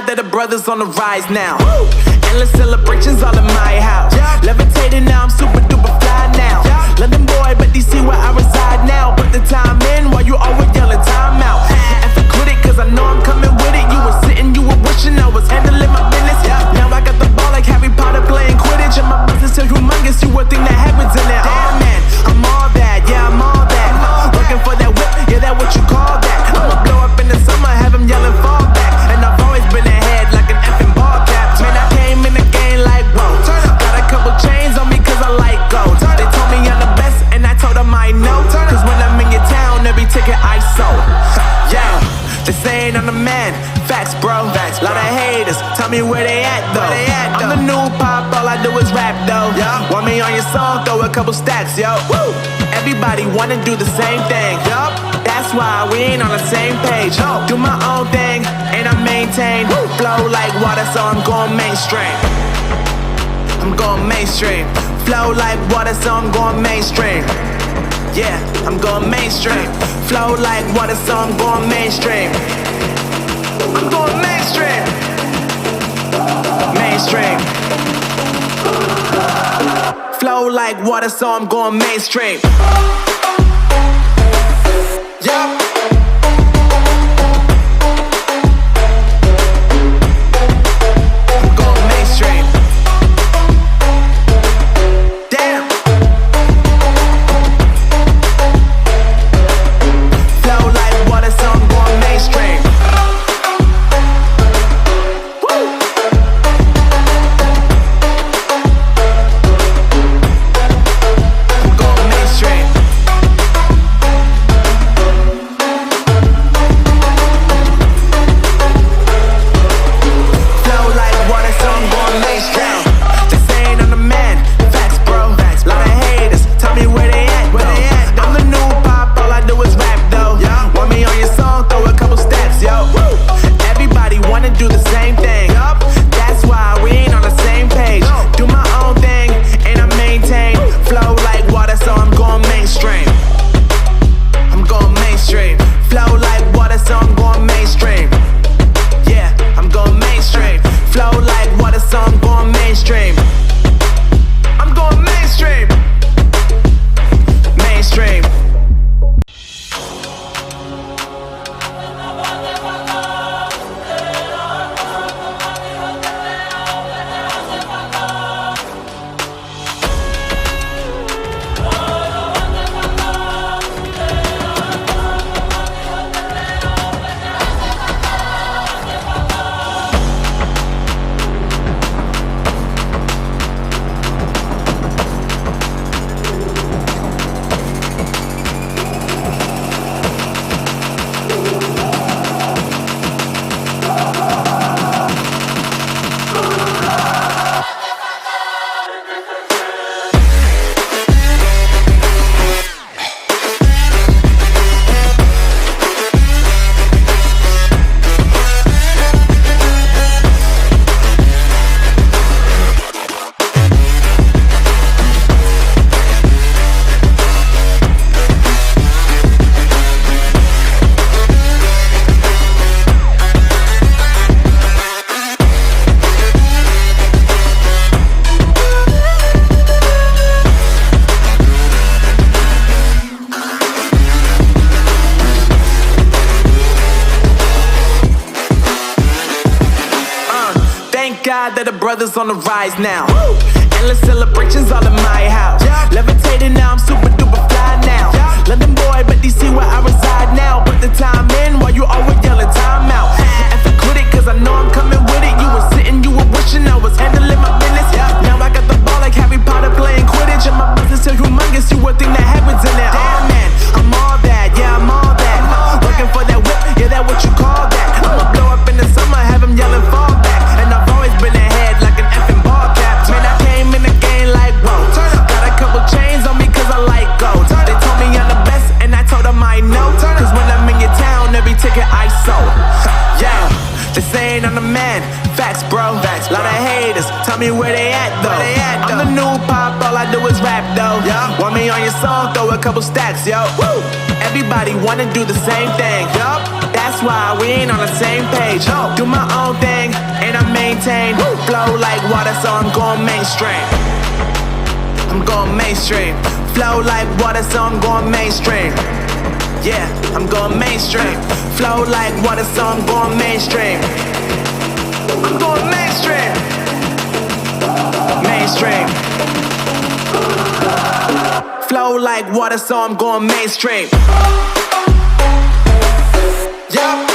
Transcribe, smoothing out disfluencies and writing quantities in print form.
God that the brothers on the rise now. Woo! Endless celebrations all in my house. Levitating now, I'm super duper fly now. London boy, but DC where I reside now. Put the time in while you always yelling time out. And for quit it, cause I know I'm coming with it. You were sitting, you were wishing I was handling my business. Now I got the ball like Harry Potter playing Quidditch. And my business so humongous, you would think that happens in it. Oh man, I'm all that, yeah, I'm all that. Working for that whip, yeah, that what you call that. I'ma blow up in the summer, have him yelling fall back. And I've always been ahead like an effing ball cap. Man, I came in the game like, whoa. Got a couple chains on me cause I like gold. They told me I'm the best and I told them I know. Cause when I'm in your town, every ticket I sold. Yeah, they saying I'm the man. Facts, bro. Lot of haters, tell me where they at though. I'm the new pop, all I do is rap though. Want me on your song, throw a couple stacks, yo. Woo! Everybody wanna do the same thing. That's why we ain't on the same page. Do my own thing and I maintain. Flow like water, so I'm going mainstream. I'm going mainstream. Flow like water, so I'm going mainstream. Yeah, I'm going mainstream. Flow like water, so I'm going mainstream. I'm going mainstream. Mainstream. Flow like water, so I'm going mainstream. Yup. God that the brothers on the rise now. Woo! Endless celebrations all in my house. Levitating now, I'm super duper fly now. London boy, but DC where I reside now. Put the time in while you always yelling time out. And for quit it, cause I know I'm coming with it. You were sitting, you were wishing I was handling my business. Now I got the ball like Harry Potter playing Quidditch. And my business so humongous, you would think that happens in it. Oh man, I'm all that, yeah, I'm all that. Working for that whip, yeah, that what you call that. I'ma blow up in the summer, have him yelling fall back. And I've always been ahead like an effing ball cap. Man, I came in the game like, whoa. Got a couple chains on me cause I like gold. They told me I'm the best and I told them I know. Cause when I'm in your town, every ticket I sold. Yeah, they saying I'm the man. Facts, bro. Lot of haters, tell me where they at though. I'm the new pop, all I I do is rap though. Yeah. Want me on your song? Throw a couple stacks, yo. Woo. Everybody wanna do the same thing. Yup. That's why we ain't on the same page. No. Do my own thing and I maintain. Woo. Flow like water, so I'm going mainstream. I'm going mainstream. Flow like water, so I'm going mainstream. Yeah, I'm going mainstream. Flow like water, so I'm going mainstream. I'm going mainstream. Mainstream. Flow like water, so I'm going mainstream. Yup.